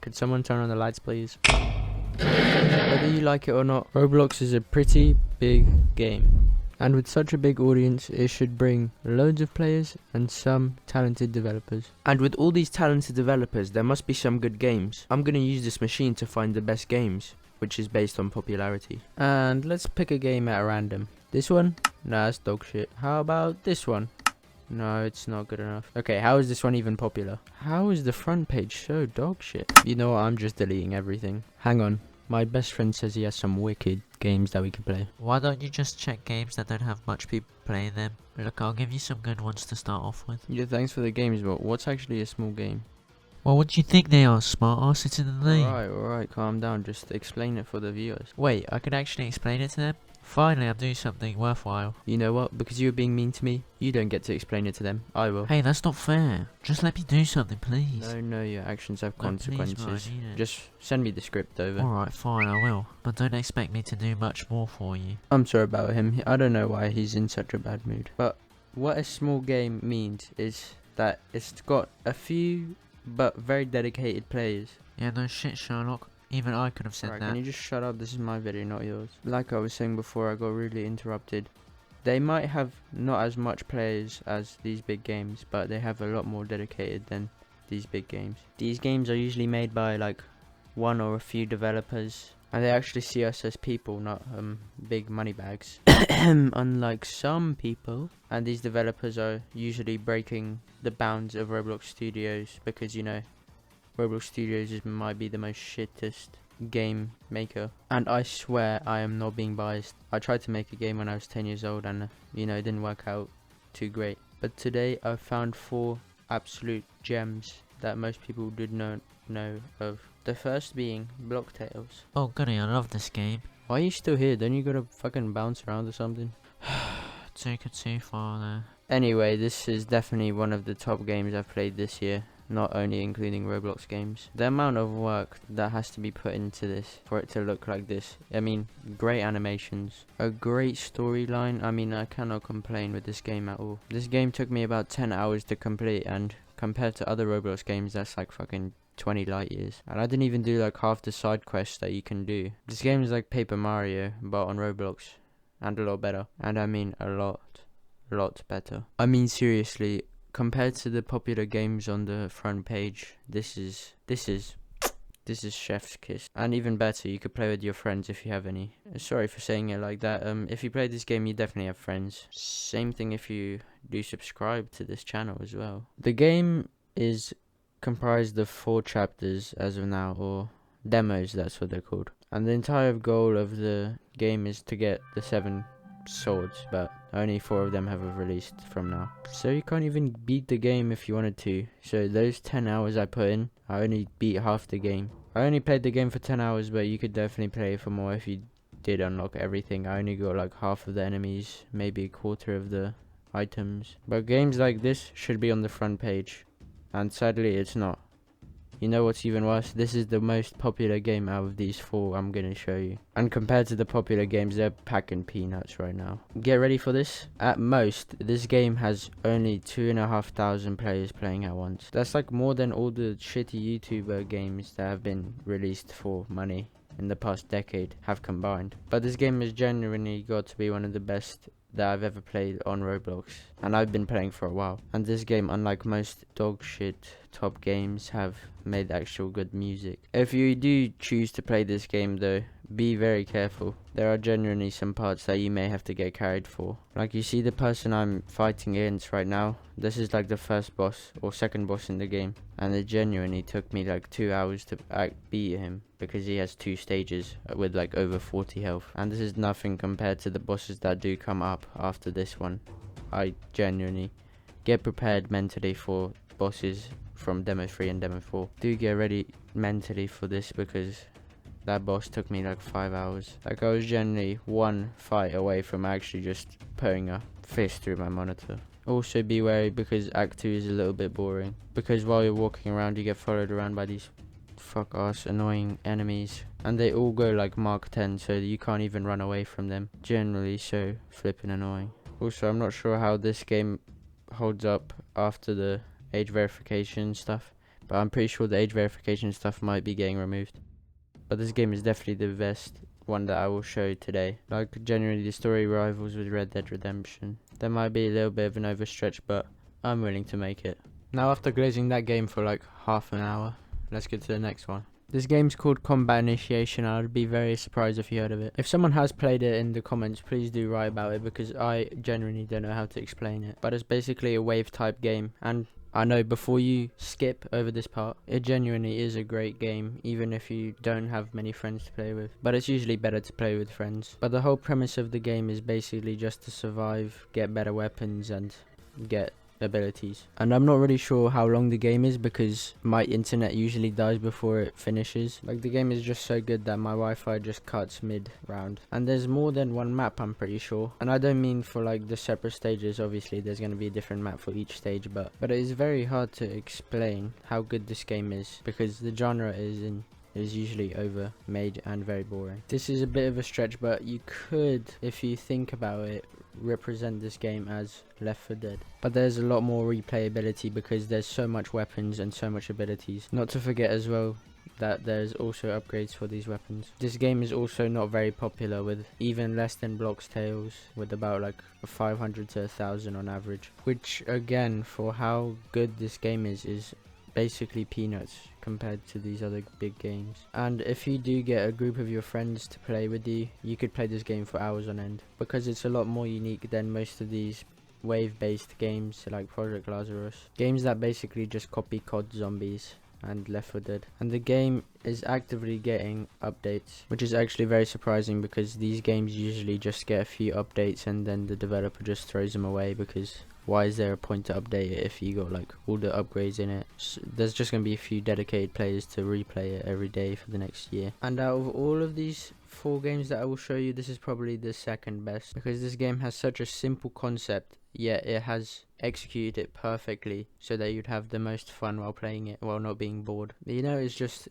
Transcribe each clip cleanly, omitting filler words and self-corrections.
Could someone turn on the lights, please? Whether you like it or not, Roblox is a pretty big game. And with such a big audience, it should bring loads of players and some talented developers. And with all these talented developers, there must be some good games. I'm gonna use this machine to find the best games, which is based on popularity. And let's pick a game at random. This one? Nah, that's dog shit. How about this one? No, it's not good enough. Okay, how is this one even popular? How is the front page so dog shit? You know what, I'm just deleting everything. Hang on. My best friend says he has some wicked games that we can play. Why don't you just check games that don't have much people playing them? Look, I'll give you some good ones to start off with. Yeah, thanks for the games, but what's actually a small game? Well, what do you think they are, smart ass? It's in the name. Alright, calm down. Just explain it for the viewers. Wait, I can actually explain it to them? Finally, I'm doing something worthwhile. You know what? Because you were being mean to me, you don't get to explain it to them. I will. Hey, that's not fair. Just let me do something, please. No, your actions have No, please, consequences. bro, I need it. Just send me the script over. Alright, fine, I will. But don't expect me to do much more for you. I'm sorry about him. I don't know why he's in such a bad mood. But what a small game means is that it's got a few but very dedicated players. Yeah, no shit, Sherlock. Even I could have said Right, that. can you just shut up? This is my video, not yours. Like I was saying before, I got really interrupted. They might have not as much players as these big games, but they have a lot more dedicated than these big games. These games are usually made by like one or a few developers, and they actually see us as people, not big money bags. Unlike some people, and these developers are usually breaking the bounds of Roblox Studios because, you know, Roblox Studios might be the most shittest game maker. And I swear I am not being biased. I tried to make a game when I was 10 years old and, you know, it didn't work out too great. But today I found 4 absolute gems that most people did not know of. The first being Block Tales. Oh, goody, I love this game. Why are you still here? Don't you gotta fucking bounce around or something? Took it too far there. Anyway, this is definitely one of the top games I've played this year. Not only including Roblox games. The amount of work that has to be put into this for it to look like this. I mean, great animations, a great storyline. I mean, I cannot complain with this game at all. This game took me about 10 hours to complete, and compared to other Roblox games, that's like fucking 20 light years. And I didn't even do like half the side quests that you can do. This game is like Paper Mario, but on Roblox, and a lot better. And I mean a lot better. I mean, seriously, compared to the popular games on the front page, this is chef's kiss. And even better, you could play with your friends if you have any. Sorry for saying it like that. If you play this game, you definitely have friends. Same thing if you do subscribe to this channel as well. The game is comprised of 4 chapters as of now, or demos, that's what they're called. And the entire goal of the game is to get the 7 swords, but only 4 of them have released from now. So you can't even beat the game if you wanted to. So those 10 hours I put in, I only beat half the game. I only played the game for 10 hours, but you could definitely play for more if you did unlock everything. I only got like half of the enemies, maybe a quarter of the items. But games like this should be on the front page, and sadly it's not. You know what's even worse? This is the most popular game out of these 4 I'm gonna show you. And compared to the popular games, they're packing peanuts right now. Get ready for this. At most, this game has only 2,500 players playing at once. That's like more than all the shitty YouTuber games that have been released for money in the past decade have combined. But this game has genuinely got to be one of the best that I've ever played on Roblox, and I've been playing for a while. And this game, unlike most dog shit top games, have made actual good music. If you do choose to play this game though, be very careful. There are genuinely some parts that you may have to get carried for. Like, you see the person I'm fighting against right now, this is like the first boss or second boss in the game, and it genuinely took me like 2 hours to beat him because he has 2 stages with like over 40 health. And this is nothing compared to the bosses that do come up after this one. I genuinely get prepared mentally for bosses from Demo 3 and Demo 4. Do get ready mentally for this because that boss took me like 5 hours. Like, I was generally one fight away from actually just putting a fist through my monitor. Also be wary because Act 2 is a little bit boring. Because while you're walking around, you get followed around by these fuck ass annoying enemies. And they all go like Mark 10, so you can't even run away from them. Generally so flippin' annoying. Also, I'm not sure how this game holds up after the age verification stuff, but I'm pretty sure the age verification stuff might be getting removed. But this game is definitely the best one that I will show today. Like, generally the story rivals with Red Dead Redemption. There might be a little bit of an overstretch, but I'm willing to make it. Now, after glazing that game for like half an hour, let's get to the next one. This game's called Combat Initiation. I'd be very surprised if you heard of it. If someone has played it in the comments, please do write about it, because I genuinely don't know how to explain it. But it's basically a wave type game, and I know before you skip over this part, it genuinely is a great game, even if you don't have many friends to play with. But it's usually better to play with friends. But the whole premise of the game is basically just to survive, get better weapons, and get abilities. And I'm not really sure how long the game is, because my internet usually dies before it finishes. Like, the game is just so good that my Wi-Fi just cuts mid round. And there's more than one map, I'm pretty sure. And I don't mean for like the separate stages. Obviously there's going to be a different map for each stage, but it is very hard to explain how good this game is, because the genre is usually overmade and very boring. This is a bit of a stretch, but you could, if you think about it, represent this game as Left 4 Dead. But there's a lot more replayability because there's so much weapons and so much abilities. Not to forget as well that there's also upgrades for these weapons. This game is also not very popular, with even less than Blox Tales, with about like 500 to 1,000 on average, which again, for how good this game is basically peanuts compared to these other big games. And if you do get a group of your friends to play with you, you could play this game for hours on end, because it's a lot more unique than most of these wave based games like Project Lazarus, games that basically just copy COD Zombies and Left 4 Dead. And the game is actively getting updates, which is actually very surprising, because these games usually just get a few updates and then the developer just throws them away, because why is there a point to update it if you got like all the upgrades in it? So there's just going to be a few dedicated players to replay it every day for the next year. And out of all of these 4 games that I will show you, this is probably the second best, because this game has such a simple concept, yet it has executed it perfectly so that you'd have the most fun while playing it, while not being bored. You know, it's just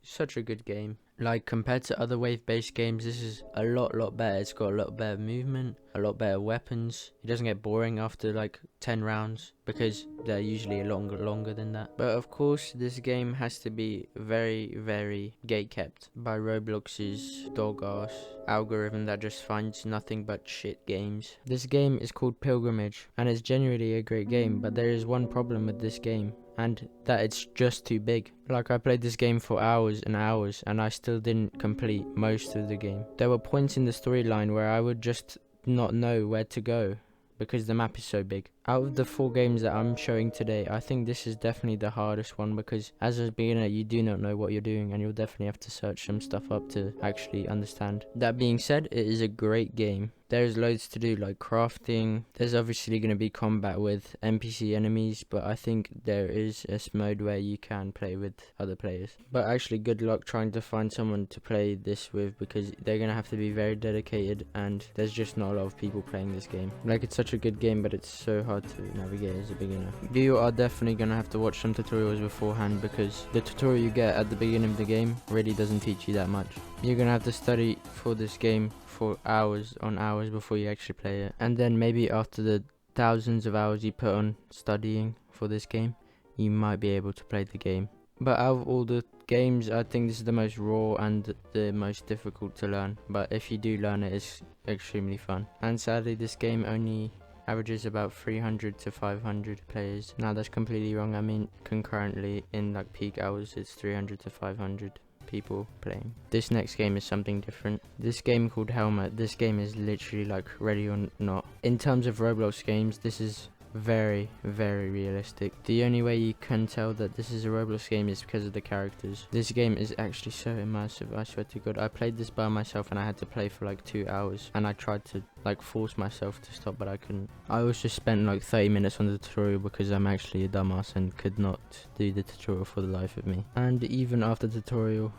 such a good game. Like, compared to other wave-based games, this is a lot better. It's got a lot better movement, a lot better weapons. It doesn't get boring after like 10 rounds, because they're usually longer than that. But of course, this game has to be very gatekept by Roblox's dog-ass algorithm that just finds nothing but shit games. This game is called Pilgrimage, and it's genuinely a great game, but there is one problem with this game, and that it's just too big. Like, I played this game for hours and hours, and I still didn't complete most of the game. There were points in the storyline where I would just not know where to go, because the map is so big. Out of the 4 games that I'm showing today, I think this is definitely the hardest one, because as a beginner you do not know what you're doing, and you'll definitely have to search some stuff up to actually understand. That being said, it is a great game. There's loads to do, like crafting. There's obviously going to be combat with NPC enemies, but I think there is a mode where you can play with other players. But actually, good luck trying to find someone to play this with, because they're going to have to be very dedicated, and there's just not a lot of people playing this game. Like, it's such a good game, but it's so hard to navigate as a beginner. You are definitely going to have to watch some tutorials beforehand, because the tutorial you get at the beginning of the game really doesn't teach you that much. You're going to have to study for this game for hours on hours before you actually play it, and then maybe after the thousands of hours you put on studying for this game, you might be able to play the game. But out of all the games, I think this is the most raw and the most difficult to learn, but if you do learn it, it's extremely fun. And sadly, this game only averages about 300 to 500 players. Now, that's completely wrong. I mean, concurrently in like peak hours, it's 300 to 500 people playing. This next game is something different. This game called Helmet, this game is literally like Ready or Not. In terms of Roblox games, this is very realistic. The only way you can tell that this is a Roblox game is because of the characters. This game is actually so immersive, I swear to God. I played this by myself and I had to play for like 2 hours, and I tried to like force myself to stop, but I couldn't. I always just spent like 30 minutes on the tutorial because I'm actually a dumbass and could not do the tutorial for the life of me. And even after the tutorial,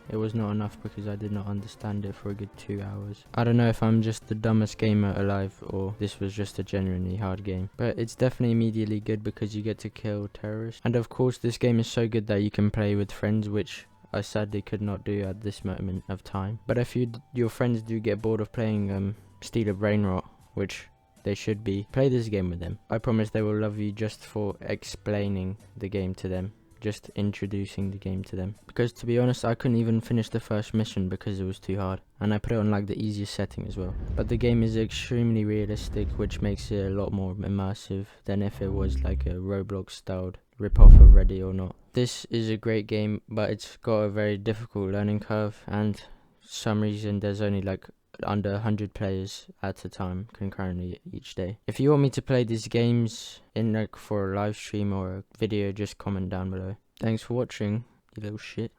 it was not enough, because I did not understand it for a good 2 hours. I don't know if I'm just the dumbest gamer alive, or this was just a genuinely hard game. But it's definitely immediately good because you get to kill terrorists. And of course, this game is so good that you can play with friends, which I sadly could not do at this moment of time. But if your friends do get bored of playing Steal a Brain Rot, which they should be, play this game with them. I promise they will love you just for explaining the game to them, just introducing the game to them. Because to be honest, I couldn't even finish the first mission because it was too hard, and I put it on like the easiest setting as well. But the game is extremely realistic, which makes it a lot more immersive than if it was like a Roblox styled rip-off of Ready or Not. This is a great game, but it's got a very difficult learning curve, and some reason there's only like under 100 players at a time concurrently each day. If you want me to play these games in like for a live stream or a video, just comment down below. Thanks for watching, you little shit.